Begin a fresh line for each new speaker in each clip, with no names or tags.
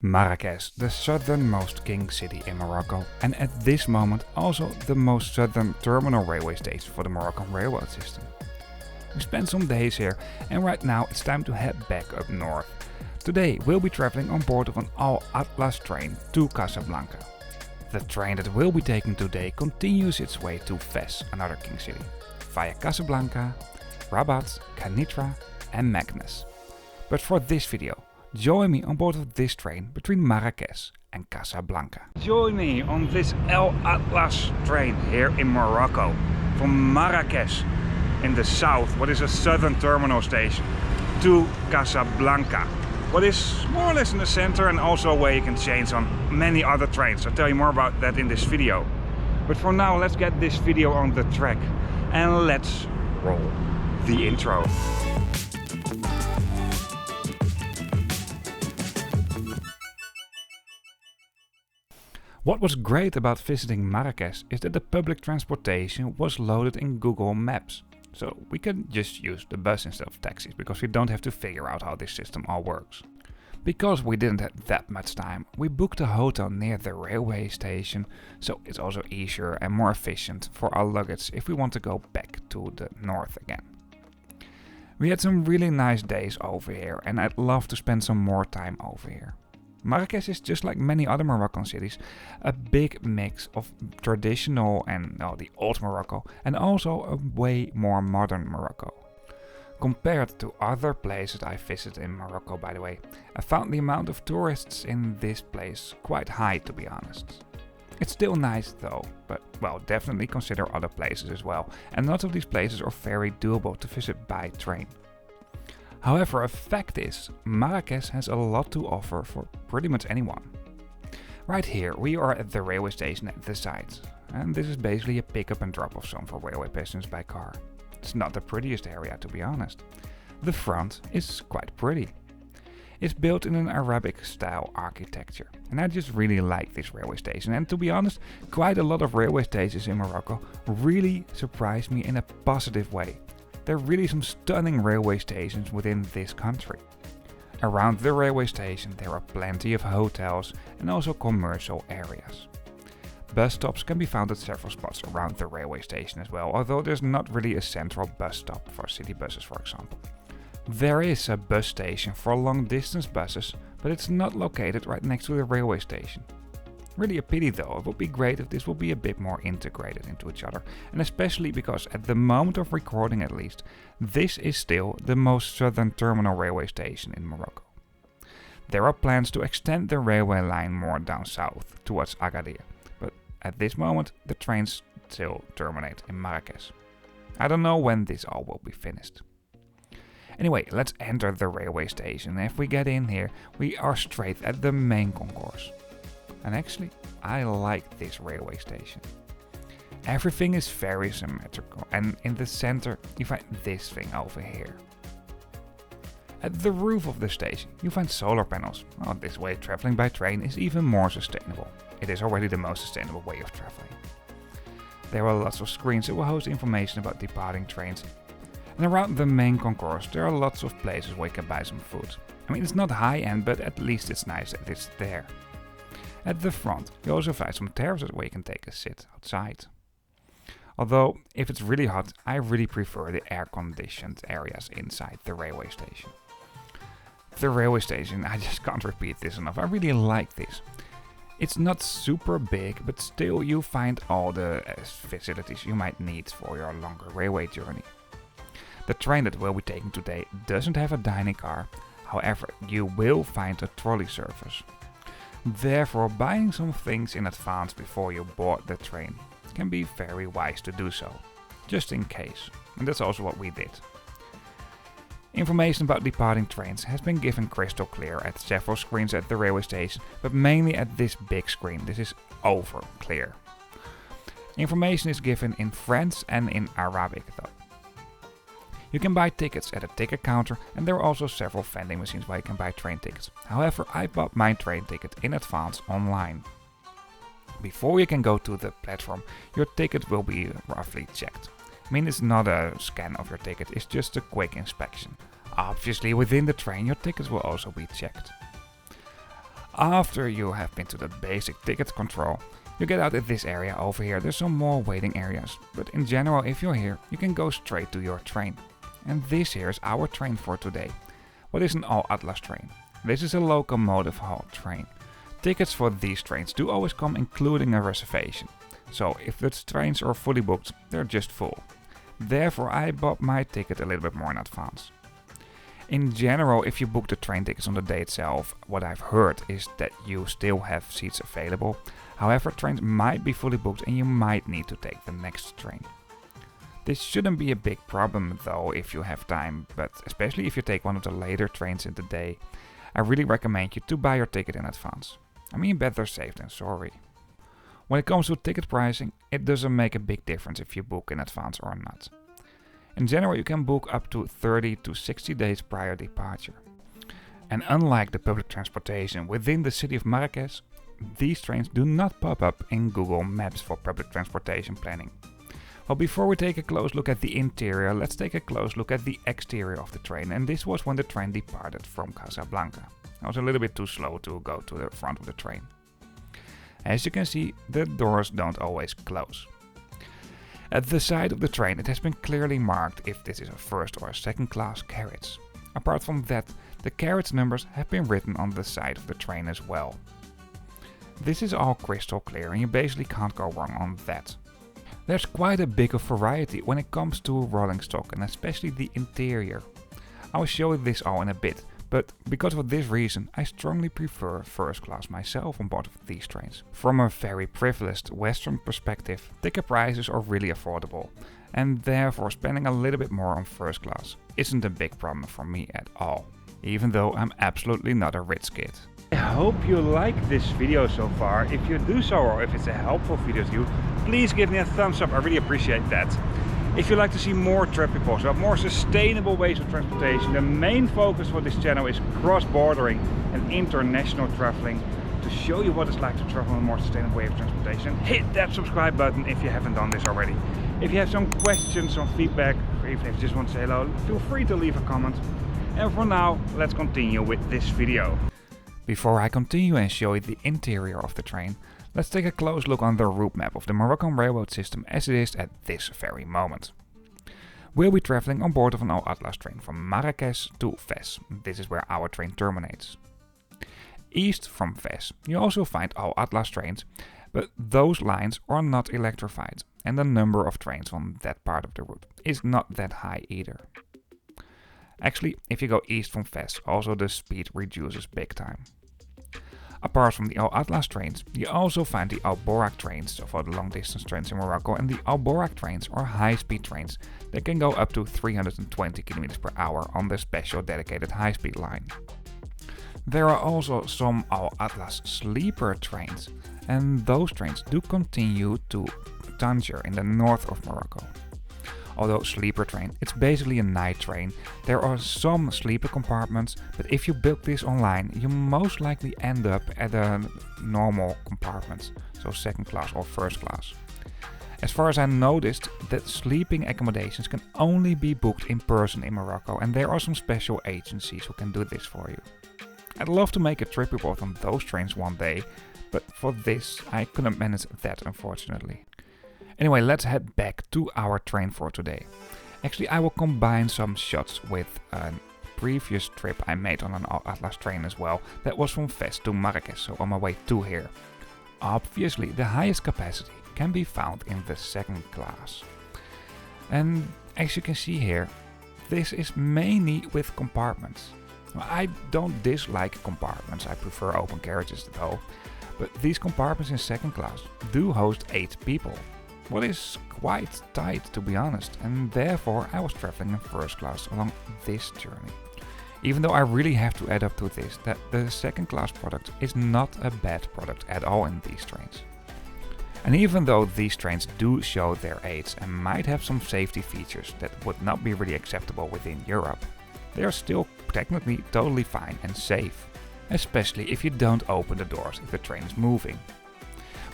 Marrakesh, the southernmost king city in Morocco, and at this moment also the most southern terminal railway station for the Moroccan railway system. We spent some days here and right now it's time to head back up north. Today we'll be traveling on board of an all-Atlas train to Casablanca. The train that we'll be taking today continues its way to Fez, another king city, via Casablanca, Rabat, Kenitra and Meknes. But for this video, join me on board of this train between Marrakesh and Casablanca. Join me on this El Atlas train here in Morocco, from Marrakesh in the south, what is a southern terminal station, to Casablanca, what is more or less in the center and also where you can change on many other trains. I'll tell you more about that in this video. But for now, let's get this video on the track and let's roll the intro. What was great about visiting Marrakesh is that the public transportation was loaded in Google Maps. So we can just use the bus instead of taxis because we don't have to figure out how this system all works. Because we didn't have that much time, we booked a hotel near the railway station, so it's also easier and more efficient for our luggage if we want to go back to the north again. We had some really nice days over here and I'd love to spend some more time over here. Marrakesh is, just like many other Moroccan cities, a big mix of traditional and the old Morocco and also a way more modern Morocco. Compared to other places I visited in Morocco, by the way, I found the amount of tourists in this place quite high, to be honest. It's still nice though, but well, definitely consider other places as well, and lots of these places are very doable to visit by train. However, a fact is, Marrakesh has a lot to offer for pretty much anyone. Right here we are at the railway station at the side, and this is basically a pick-up and drop-off zone for railway passengers by car. It's not the prettiest area, to be honest. The front is quite pretty. It's built in an Arabic style architecture, and I just really like this railway station, and to be honest, quite a lot of railway stations in Morocco really surprised me in a positive way. There are really some stunning railway stations within this country. Around the railway station there are plenty of hotels and also commercial areas. Bus stops can be found at several spots around the railway station as well, although there's not really a central bus stop for city buses, for example. There is a bus station for long distance buses, but it's not located right next to the railway station. Really a pity though, it would be great if this would be a bit more integrated into each other, and especially because at the moment of recording at least, this is still the most southern terminal railway station in Morocco. There are plans to extend the railway line more down south towards Agadir, but at this moment the trains still terminate in Marrakesh. I don't know when this all will be finished. Anyway, let's enter the railway station, and if we get in here, we are straight at the main concourse. And actually, I like this railway station. Everything is very symmetrical, and in the center you find this thing over here. At the roof of the station you find solar panels. Well, this way of traveling by train is even more sustainable. It is already the most sustainable way of traveling. There are lots of screens that will host information about departing trains. And around the main concourse there are lots of places where you can buy some food. I mean, it's not high end, but at least it's nice that it's there. At the front you also find some terraces where you can take a sit outside. Although, if it's really hot, I really prefer the air-conditioned areas inside the railway station. The railway station, I just can't repeat this enough, I really like this. It's not super big, but still you find all the facilities you might need for your longer railway journey. The train that we'll be taking today doesn't have a dining car, however you will find a trolley service. Therefore, buying some things in advance before you board the train can be very wise to do so, just in case, and that's also what we did. Information about departing trains has been given crystal clear at several screens at the railway station, but mainly at this big screen. This is over clear. Information is given in French and in Arabic though. You can buy tickets at a ticket counter, and there are also several vending machines where you can buy train tickets. However, I bought my train ticket in advance online. Before you can go to the platform, your ticket will be roughly checked. I mean, it's not a scan of your ticket, it's just a quick inspection. Obviously, within the train your tickets will also be checked. After you have been to the basic ticket control, you get out at this area over here. There's some more waiting areas, but in general, if you're here, you can go straight to your train. And this here is our train for today. What is an all-Atlas train? This is a locomotive haul train. Tickets for these trains do always come including a reservation. So if the trains are fully booked, they're just full. Therefore, I bought my ticket a little bit more in advance. In general, if you book the train tickets on the day itself, what I've heard is that you still have seats available. However, trains might be fully booked and you might need to take the next train. This shouldn't be a big problem though if you have time, but especially if you take one of the later trains in the day, I really recommend you to buy your ticket in advance. I mean, better safe than sorry. When it comes to ticket pricing, it doesn't make a big difference if you book in advance or not. In general, you can book up to 30 to 60 days prior departure. And unlike the public transportation within the city of Marrakech, these trains do not pop up in Google Maps for public transportation planning. Well, before we take a close look at the interior, let's take a close look at the exterior of the train, and this was when the train departed from Casablanca. I was a little bit too slow to go to the front of the train. As you can see, the doors don't always close. At the side of the train, it has been clearly marked if this is a first or a second class carriage. Apart from that, the carriage numbers have been written on the side of the train as well. This is all crystal clear and you basically can't go wrong on that. There's quite a big of variety when it comes to rolling stock and especially the interior. I will show you this all in a bit, but because of this reason I strongly prefer first class myself on board of these trains. From a very privileged Western perspective, ticket prices are really affordable and therefore spending a little bit more on first class isn't a big problem for me at all, even though I'm absolutely not a rich kid. I hope you like this video so far. If you do so, or if it's a helpful video to you, please give me a thumbs up, I really appreciate that. If you'd like to see more trip reports about more sustainable ways of transportation, the main focus for this channel is cross-bordering and international traveling. To show you what it's like to travel in a more sustainable way of transportation, hit that subscribe button if you haven't done this already. If you have some questions, some feedback, or even if you just want to say hello, feel free to leave a comment. And for now, let's continue with this video. Before I continue and show you the interior of the train, let's take a close look on the route map of the Moroccan railroad system as it is at this very moment. We'll be traveling on board of an all-Atlas train from Marrakech to Fez. This is where our train terminates. East from Fez, you also find all-Atlas trains, but those lines are not electrified and the number of trains on that part of the route is not that high either. Actually, if you go east from Fez, also the speed reduces big time. Apart from the all-Atlas trains, you also find the Boraq trains, so for the long-distance trains in Morocco, and the Boraq trains are high-speed trains that can go up to 320 km per hour on the special dedicated high-speed line. There are also some all-Atlas sleeper trains, and those trains do continue to Tanger in the north of Morocco. Although sleeper train, it's basically a night train. There are some sleeper compartments, but if you book this online, you most likely end up at a normal compartment, so second class or first class. As far as I noticed, that sleeping accommodations can only be booked in person in Morocco, and there are some special agencies who can do this for you. I'd love to make a trip report on those trains one day, but for this I couldn't manage that unfortunately. Anyway, let's head back to our train for today. Actually, I will combine some shots with a previous trip I made on an all-Atlas train as well. That was from Fez to Marrakech, so on my way to here. Obviously, the highest capacity can be found in the second class. And as you can see here, this is mainly with compartments. I don't dislike compartments, I prefer open carriages though. But these compartments in second class do host 8 people. What is quite tight to be honest, and therefore I was traveling in first class along this journey. Even though I really have to add up to this that the second class product is not a bad product at all in these trains. And even though these trains do show their age and might have some safety features that would not be really acceptable within Europe, they are still technically totally fine and safe, especially if you don't open the doors if the train is moving.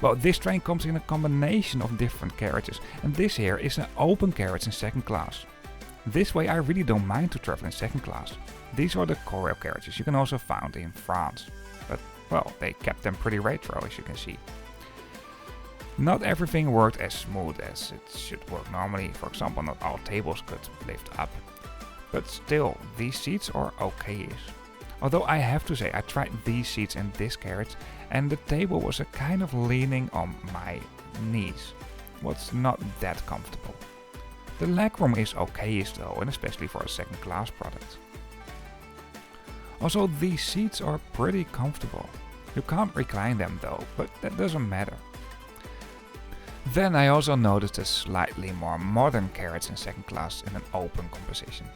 Well, this train comes in a combination of different carriages, and this here is an open carriage in second class. This way I really don't mind to travel in second class. These are the Corail carriages you can also find in France. But well, they kept them pretty retro, as you can see. Not everything worked as smooth as it should work normally. For example, not all tables could lift up. But still, these seats are okay-ish. Although I have to say, I tried these seats in this carriage and the table was a kind of leaning on my knees. Was not that comfortable. The legroom is okay-ish though, and especially for a second class product. Also, these seats are pretty comfortable. You can't recline them though, but that doesn't matter. Then I also noticed a slightly more modern carriage in second class in an open composition.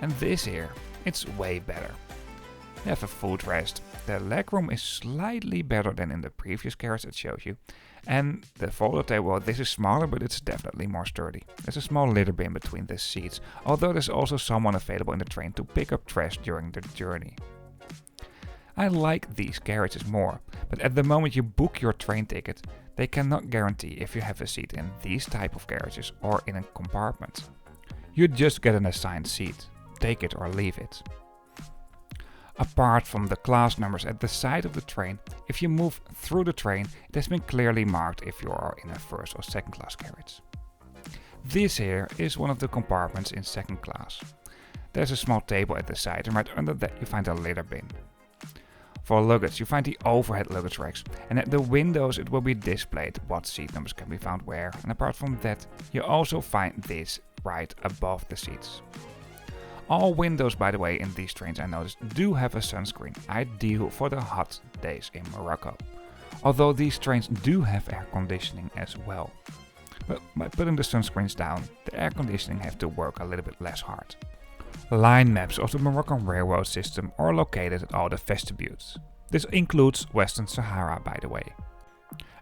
And this here, it's way better. You have a footrest, the legroom is slightly better than in the previous carriage it shows you. And the folder table, well, this is smaller, but it's definitely more sturdy. There's a small litter bin between the seats, although there's also someone available in the train to pick up trash during the journey. I like these carriages more, but at the moment you book your train ticket, they cannot guarantee if you have a seat in these type of carriages or in a compartment. You just get an assigned seat, take it or leave it. Apart from the class numbers at the side of the train, if you move through the train, it has been clearly marked if you are in a first or second class carriage. This here is one of the compartments in second class. There's a small table at the side and right under that you find a litter bin. For luggage you find the overhead luggage racks, and at the windows it will be displayed what seat numbers can be found where, and apart from that you also find this right above the seats. All windows, by the way, in these trains I noticed do have a sunscreen, ideal for the hot days in Morocco. Although these trains do have air conditioning as well. But by putting the sunscreens down, the air conditioning has to work a little bit less hard. Line maps of the Moroccan railroad system are located at all the vestibules. This includes Western Sahara, by the way.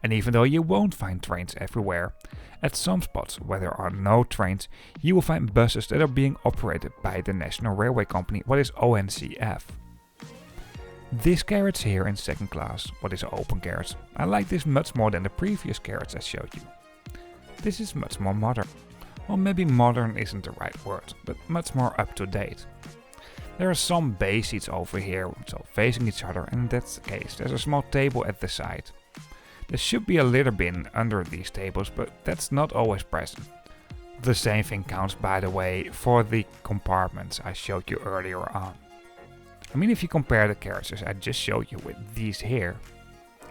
And even though you won't find trains everywhere, at some spots where there are no trains, you will find buses that are being operated by the National Railway Company, what is ONCF. This carriage here in second class, what is an open carriage, I like this much more than the previous carriage I showed you. This is much more modern. Well, maybe modern isn't the right word, but much more up to date. There are some bay seats over here, so facing each other, and in that case there's a small table at the side. There should be a litter bin under these tables, but that's not always present. The same thing counts, by the way, for the compartments I showed you earlier on. I mean, if you compare the carriages I just showed you with these here,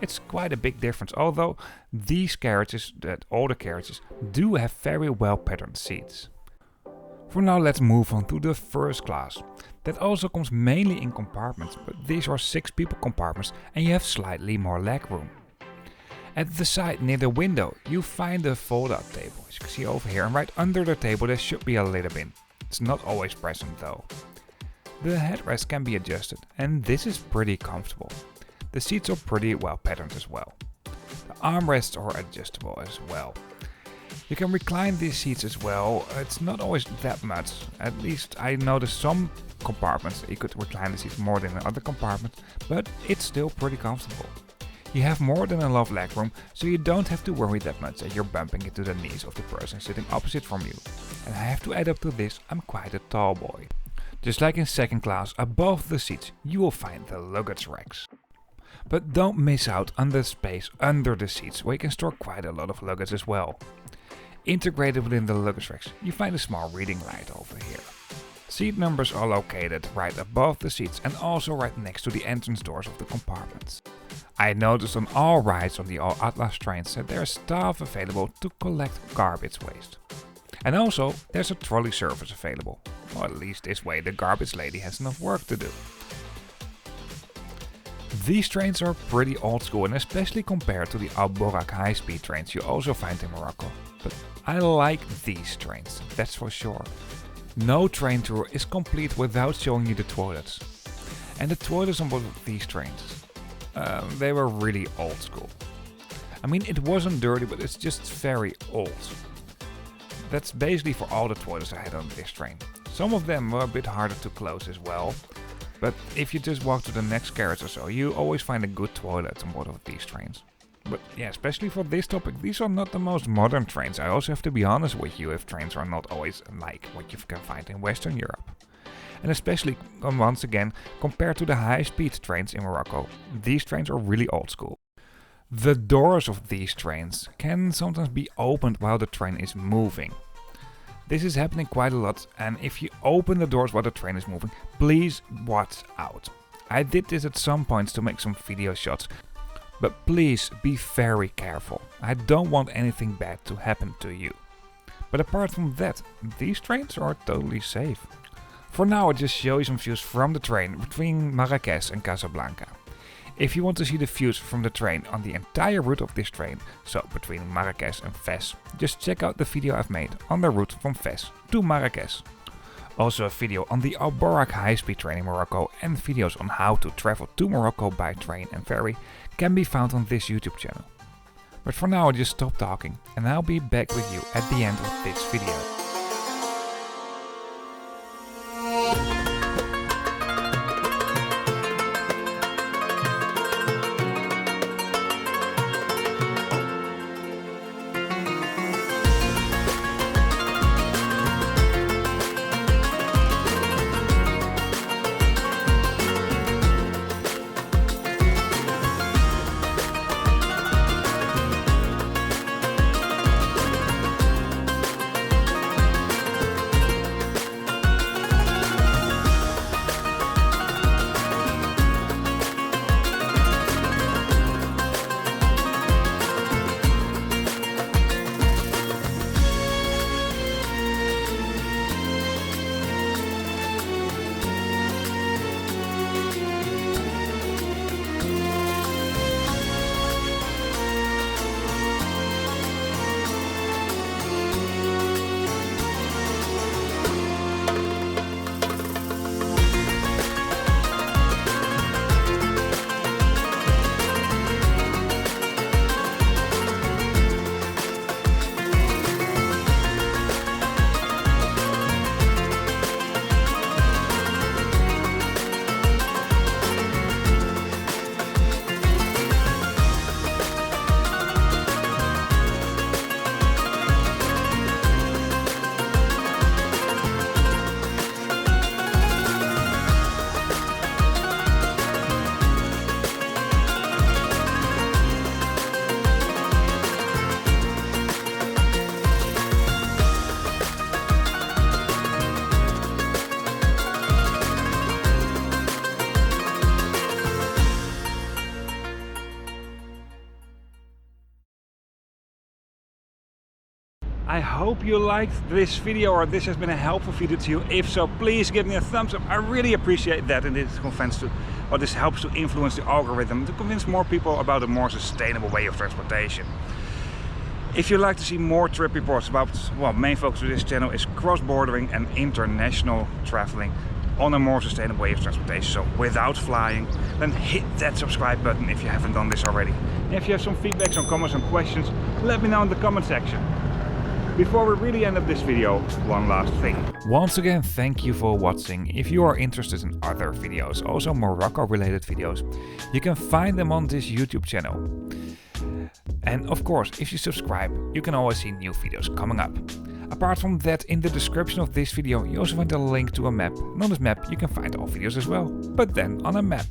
it's quite a big difference, although these carriages, the older carriages, do have very well patterned seats. For now let's move on to the first class. That also comes mainly in compartments, but these are 6 people compartments and you have slightly more leg room. At the side near the window you find a fold-out table, as you can see over here, and right under the table there should be a litter bin. It's not always present though. The headrest can be adjusted and this is pretty comfortable. The seats are pretty well patterned as well. The armrests are adjustable as well. You can recline these seats as well. It's not always that much. At least I noticed some compartments that you could recline the seats more than in other compartments, but it's still pretty comfortable. You have more than enough legroom, so you don't have to worry that much that you're bumping into the knees of the person sitting opposite from you. And I have to add up to this, I'm quite a tall boy. Just like in second class, above the seats you will find the luggage racks. But don't miss out on the space under the seats where you can store quite a lot of luggage as well. Integrated within the luggage racks you find a small reading light over here. Seat numbers are located right above the seats and also right next to the entrance doors of the compartments. I noticed on all rides on the All Atlas trains that there is staff available to collect garbage waste. And also there's a trolley service available. Or at least this way the garbage lady has enough work to do. These trains are pretty old school and especially compared to the Boraq high-speed trains you also find in Morocco. But I like these trains, that's for sure. No train tour is complete without showing you the toilets. And the toilets on board of these trains, they were really old school. I mean, it wasn't dirty, but it's just very old. That's basically for all the toilets I had on this train. Some of them were a bit harder to close as well. But if you just walk to the next carriage or so, you always find a good toilet on board of these trains. But yeah, especially for this topic, these are not the most modern trains. I also have to be honest with you if trains are not always like what you can find in Western Europe. and especially once again compared to the high-speed trains in Morocco. These trains are really old school. The doors of these trains can sometimes be opened while the train is moving. This is happening quite a lot, and if you open the doors while the train is moving, please watch out. I did this at some points to make some video shots, but please be very careful. I don't want anything bad to happen to you. But apart from that, these trains are totally safe. For now, I'll just show you some views from the train between Marrakesh and Casablanca. If you want to see the views from the train on the entire route of this train, so between Marrakesh and Fes, just check out the video I've made on the route from Fes to Marrakesh. Also a video on the Boraq high-speed train in Morocco and videos on how to travel to Morocco by train and ferry can be found on this YouTube channel. But for now I'll just stop talking and I'll be back with you at the end of this video. I hope you liked this video or this has been a helpful video to you. If so, please give me a thumbs up. I really appreciate that, and this helps to influence the algorithm to convince more people about a more sustainable way of transportation. If you'd like to see more trip reports about, well, main focus of this channel is cross-bordering and international traveling on a more sustainable way of transportation, so without flying, then hit that subscribe button if you haven't done this already. And if you have some feedback, some comments, some questions, let me know in the comment section. Before we really end up this video, one last thing. Once again, thank you for watching. If you are interested in other videos, also Morocco related videos, you can find them on this YouTube channel. And of course, if you subscribe, you can always see new videos coming up. Apart from that, in the description of this video, you also find a link to a map. And on this map, you can find all videos as well, but then on a map.